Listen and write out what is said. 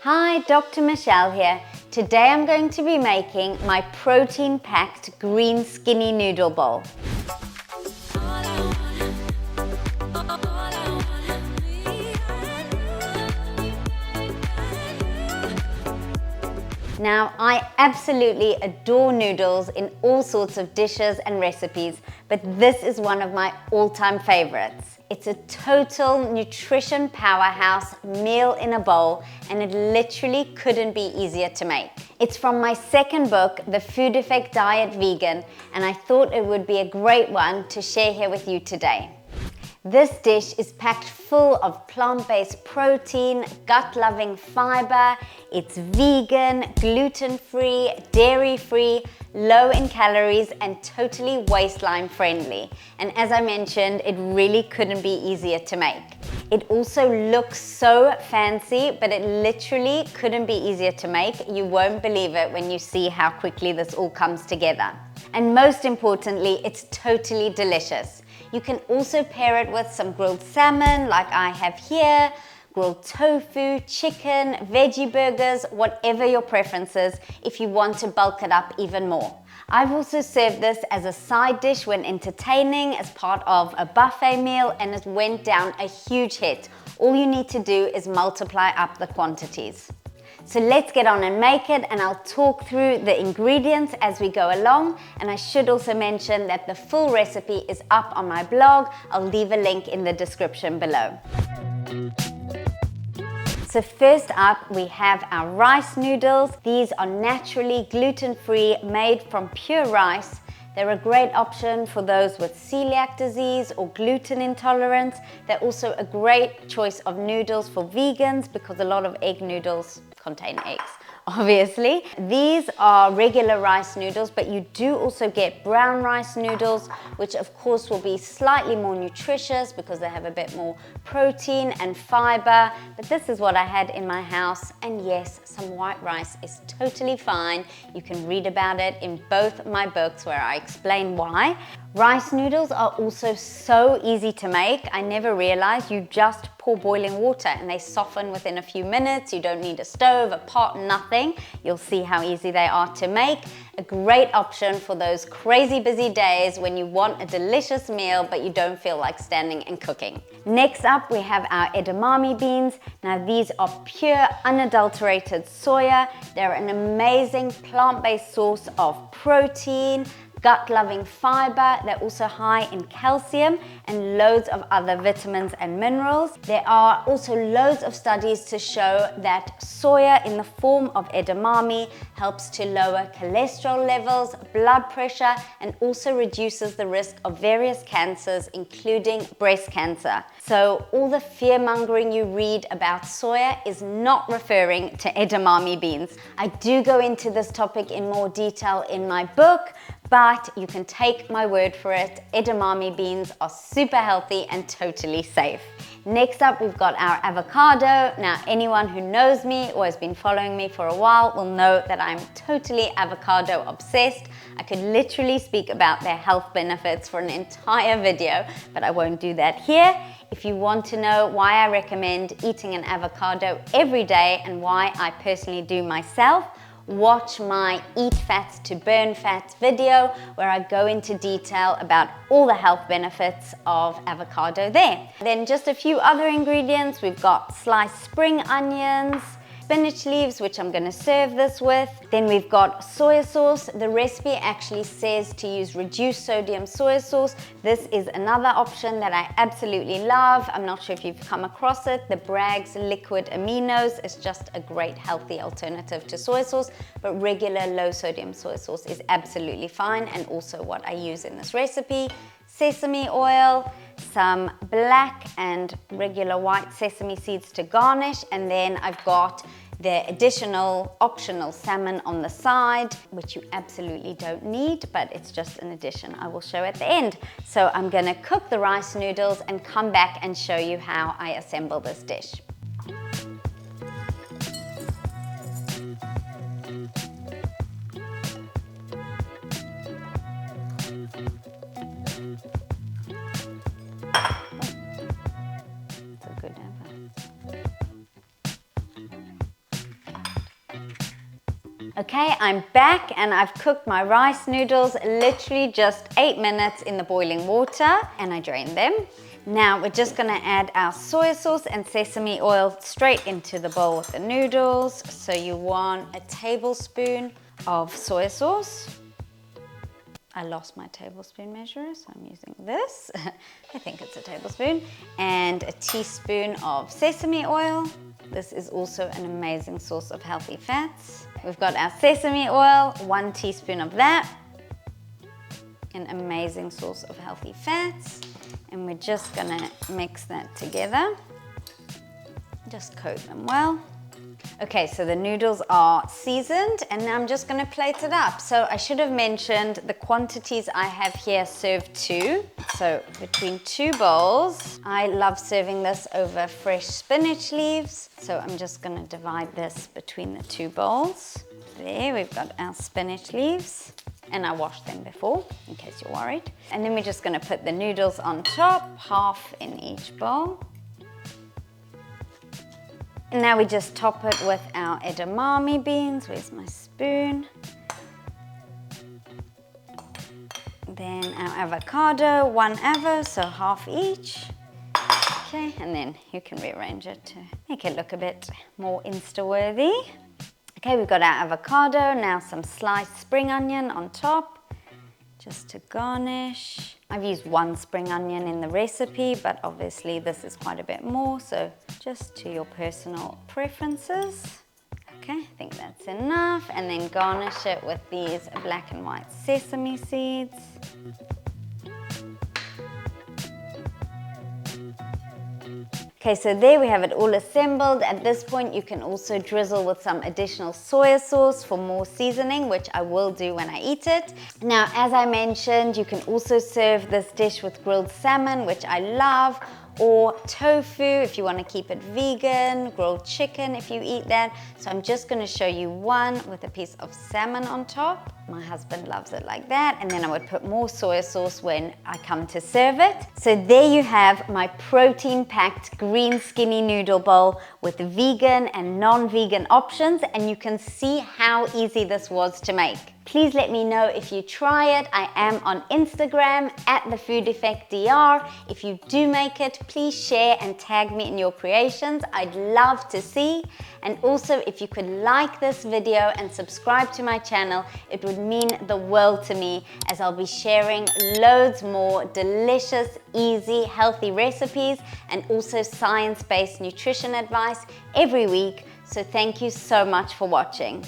Hi, Dr. Michelle here. Today I'm going to be making my protein-packed green skinny noodle bowl. Now, I absolutely adore noodles in all sorts of dishes and recipes, but this is one of my all-time favorites. It's a total nutrition powerhouse meal in a bowl, and it literally couldn't be easier to make. It's from my second book, The Food Effect Diet Vegan, and I thought it would be a great one to share here with you today. This dish is packed full of plant-based protein, gut-loving fiber. It's vegan, gluten-free, dairy-free, low in calories, and totally waistline friendly. And as I mentioned, it really couldn't be easier to make. It also looks so fancy, but it literally couldn't be easier to make. You won't believe it when you see how quickly this all comes together. And most importantly, it's totally delicious. You can also pair it with some grilled salmon like I have here, grilled tofu, chicken, veggie burgers, whatever your preference is if you want to bulk it up even more. I've also served this as a side dish when entertaining as part of a buffet meal, and it went down a huge hit. All you need to do is multiply up the quantities. So let's get on and make it, and I'll talk through the ingredients as we go along. And I should also mention that the full recipe is up on my blog. I'll leave a link in the description below. So first up, we have our rice noodles. These are naturally gluten-free, made from pure rice. They're a great option for those with celiac disease or gluten intolerance. They're also a great choice of noodles for vegans because a lot of egg noodles contain eggs, obviously. These are regular rice noodles, but you do also get brown rice noodles, which of course will be slightly more nutritious because they have a bit more protein and fiber. But this is what I had in my house, and yes, some white rice is totally fine. You can read about it in both my books where I explain why. Rice noodles are also so easy to make. I never realized you just pour boiling water and they soften within a few minutes. You don't need a stove, a pot, nothing. You'll see how easy they are to make. A great option for those crazy busy days when you want a delicious meal but you don't feel like standing and cooking. Next up, we have our edamame beans. Now these are pure unadulterated soya. They're an amazing plant-based source of protein, gut-loving fiber. They're also high in calcium and loads of other vitamins and minerals. There are also loads of studies to show that soya in the form of edamame helps to lower cholesterol levels, blood pressure, and also reduces the risk of various cancers, including breast cancer. So all the fear-mongering you read about soya is not referring to edamame beans. I do go into this topic in more detail in my book, but you can take my word for it. Edamame beans are super healthy and totally safe. Next up, we've got our avocado. Now, anyone who knows me or has been following me for a while will know that I'm totally avocado obsessed. I could literally speak about their health benefits for an entire video, but I won't do that here. If you want to know why I recommend eating an avocado every day and why I personally do myself, watch my Eat Fats to Burn Fats video where I go into detail about all the health benefits of avocado there. Then just a few other ingredients. We've got sliced spring onions, spinach leaves, which I'm going to serve this with. Then we've got soy sauce. The recipe actually says to use reduced sodium soy sauce. This is another option that I absolutely love. I'm not sure if you've come across it. The Bragg's liquid aminos is just a great healthy alternative to soy sauce, but regular low sodium soy sauce is absolutely fine, and also what I use in this recipe. Sesame oil, some black and regular white sesame seeds to garnish, and then I've got the additional optional salmon on the side, which you absolutely don't need, but it's just an addition I will show at the end. So I'm gonna cook the rice noodles and come back and show you how I assemble this dish. Okay, I'm back and I've cooked my rice noodles literally just 8 minutes in the boiling water and I drained them. Now we're just gonna add our soy sauce and sesame oil straight into the bowl with the noodles. So you want a tablespoon of soy sauce. I lost my tablespoon measure, so I'm using this. I think it's a tablespoon. And a teaspoon of sesame oil. This is also an amazing source of healthy fats. We've got our sesame oil, 1 teaspoon of that. An amazing source of healthy fats. And we're just gonna mix that together. Just coat them well. Okay, so the noodles are seasoned and now I'm just gonna plate it up. So I should have mentioned the quantities I have here served 2. So between 2 bowls, I love serving this over fresh spinach leaves. So I'm just gonna divide this between the 2 bowls. There, we've got our spinach leaves. And I washed them before, in case you're worried. And then we're just gonna put the noodles on top, half in each bowl. And now we just top it with our edamame beans. Where's my spoon? Then our avocado, 1 avo, so half each. Okay, and then you can rearrange it to make it look a bit more Insta-worthy. Okay, we've got our avocado, now some sliced spring onion on top, just to garnish. I've used 1 spring onion in the recipe, but obviously this is quite a bit more, so just to your personal preferences. Okay, I think that's enough. And then garnish it with these black and white sesame seeds. Okay, so there we have it all assembled. At this point, you can also drizzle with some additional soy sauce for more seasoning, which I will do when I eat it. Now, as I mentioned, you can also serve this dish with grilled salmon, which I love, or tofu if you want to keep it vegan, grilled chicken if you eat that. So I'm just going to show you one with a piece of salmon on top. My husband loves it like that, and then I would put more soy sauce when I come to serve it. So there you have my protein-packed green skinny noodle bowl with vegan and non-vegan options, and you can see how easy this was to make. Please let me know if you try it. I am on Instagram @thefoodeffectdr. If you do make it, please share and tag me in your creations. I'd love to see. And also, if you could like this video and subscribe to my channel, it would mean the world to me, as I'll be sharing loads more delicious, easy, healthy recipes and also science-based nutrition advice every week. So thank you so much for watching.